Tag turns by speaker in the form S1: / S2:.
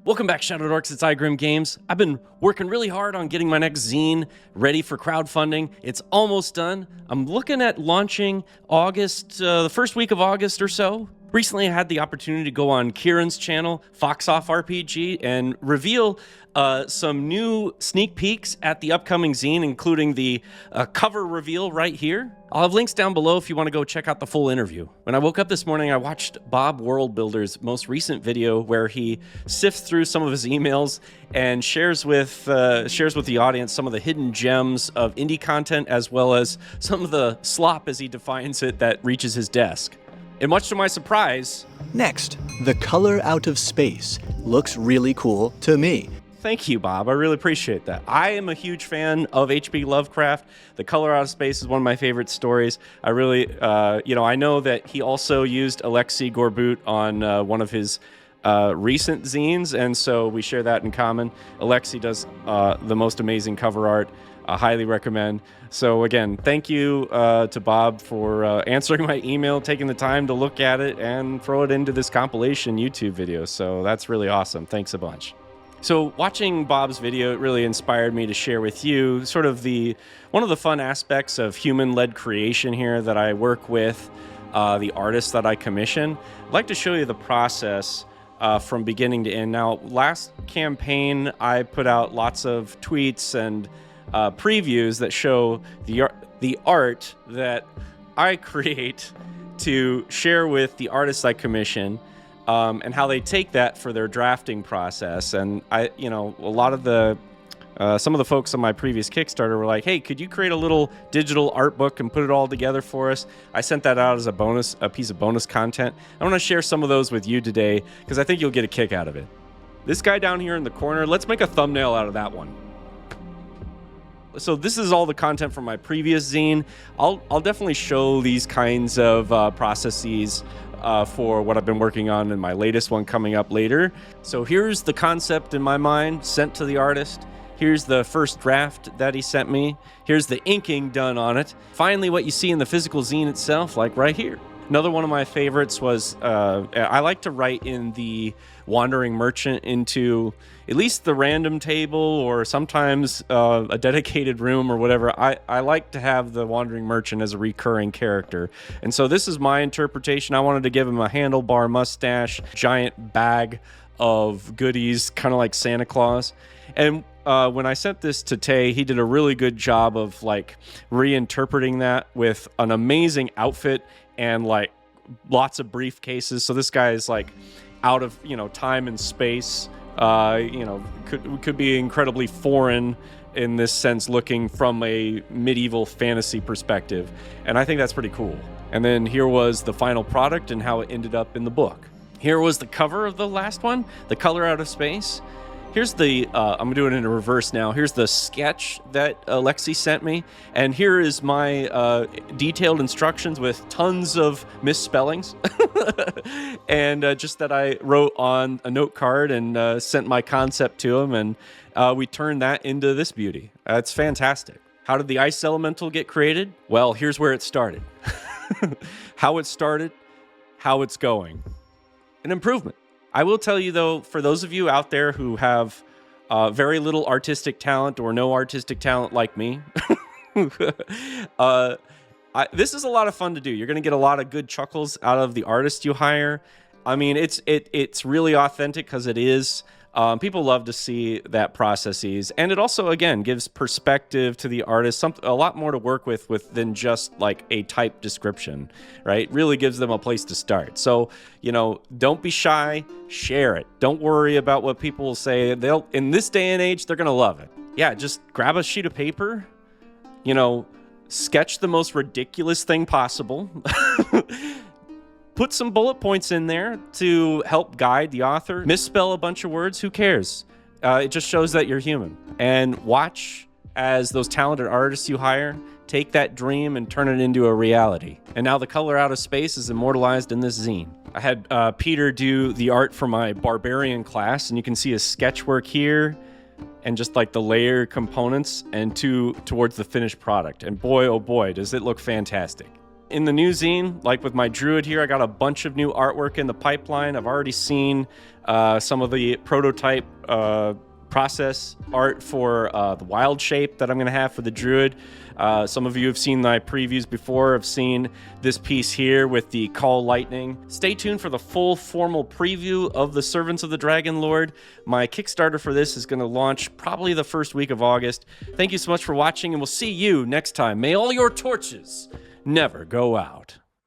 S1: Welcome back, Shadow Dorks. It's iGrim Games. I've been working really hard on getting my next zine ready for crowdfunding. It's almost done. I'm looking at launching the first week of August or so. Recently, I had the opportunity to go on Kieran's channel, FOXXOF RPG, and reveal some new sneak peeks at the upcoming zine, including the cover reveal right here. I'll have links down below if you want to go check out the full interview. When I woke up this morning, I watched Bob Worldbuilder's most recent video where he sifts through some of his emails and shares with the audience some of the hidden gems of indie content, as well as some of the slop, as he defines it, that reaches his desk. And much to my surprise...
S2: Next, the color out of space looks really cool to me.
S1: Thank you, Bob. I really appreciate that. I am a huge fan of H.P. Lovecraft. The Color Out of Space is one of my favorite stories. I really, I know that he also used Alexei Gorbut on one of his recent zines, and so we share that in common. Alexei does the most amazing cover art. I highly recommend. So again, thank you to Bob for answering my email, taking the time to look at it, and throw it into this compilation YouTube video. So that's really awesome. Thanks a bunch. So watching Bob's video, it really inspired me to share with you sort of one of the fun aspects of human-led creation here that I work with, the artists that I commission. I'd like to show you the process from beginning to end. Now, last campaign, I put out lots of tweets and previews that show the art that I create to share with the artists I commission, and how they take that for their drafting process. And a lot of some of the folks on my previous Kickstarter were like, "Hey, could you create a little digital art book and put it all together for us?" I sent that out as a piece of bonus content. I want to share some of those with you today because I think you'll get a kick out of it. This guy down here in the corner, let's make a thumbnail out of that one. So this is all the content from my previous zine. I'll definitely show these kinds of processes for what I've been working on in my latest one coming up later. So here's the concept in my mind sent to the artist. Here's the first draft that he sent me. Here's the inking done on it. Finally, what you see in the physical zine itself, like right here. Another one of my favorites was, I like to write in the Wandering Merchant into at least the random table, or sometimes a dedicated room or whatever. I like to have the Wandering Merchant as a recurring character. And so this is my interpretation. I wanted to give him a handlebar mustache, giant bag of goodies, kind of like Santa Claus. And when I sent this to Tay, he did a really good job of like reinterpreting that with an amazing outfit and like lots of briefcases. So this guy is like out of time and space. Could be incredibly foreign in this sense, looking from a medieval fantasy perspective, and I think that's pretty cool. And then here was the final product and how it ended up in the book. Here was the cover of the last one, The Color Out of Space. Here's the, I'm gonna do it in reverse now. Here's the sketch that Alexei sent me. And here is my detailed instructions with tons of misspellings. And just that I wrote on a note card and sent my concept to him. And we turned that into this beauty. It's fantastic. How did the ice elemental get created? Well, here's where it started. How it started, how it's going. An improvement. I will tell you, though, for those of you out there who have very little artistic talent or no artistic talent like me, this is a lot of fun to do. You're going to get a lot of good chuckles out of the artist you hire. I mean, it's really authentic because it is. People love to see that processes, and it also, again, gives perspective to the artist, a lot more to work with than just like a type description, right? Really gives them a place to start. So, don't be shy, share it. Don't worry about what people will say. In this day and age, they're gonna love it. Yeah, just grab a sheet of paper, sketch the most ridiculous thing possible. Put some bullet points in there to help guide the author. Misspell a bunch of words, who cares? It just shows that you're human. And watch as those talented artists you hire take that dream and turn it into a reality. And now The Color Out of Space is immortalized in this zine. I had Peter do the art for my barbarian class, and you can see his sketch work here and just like the layer components and towards the finished product. And boy, oh boy, does it look fantastic. in the new zine, like with my druid here, I got a bunch of new artwork in the pipeline. I've already seen some of the prototype process art for the wild shape that I'm going to have for the druid. Some of you have seen my previews before, have seen this piece here with the Call Lightning. Stay tuned for the full formal preview of the Servants of the Dragon Lord. My Kickstarter for this is going to launch probably the first week of August. Thank you so much for watching, and we'll see you next time. May all your torches never go out.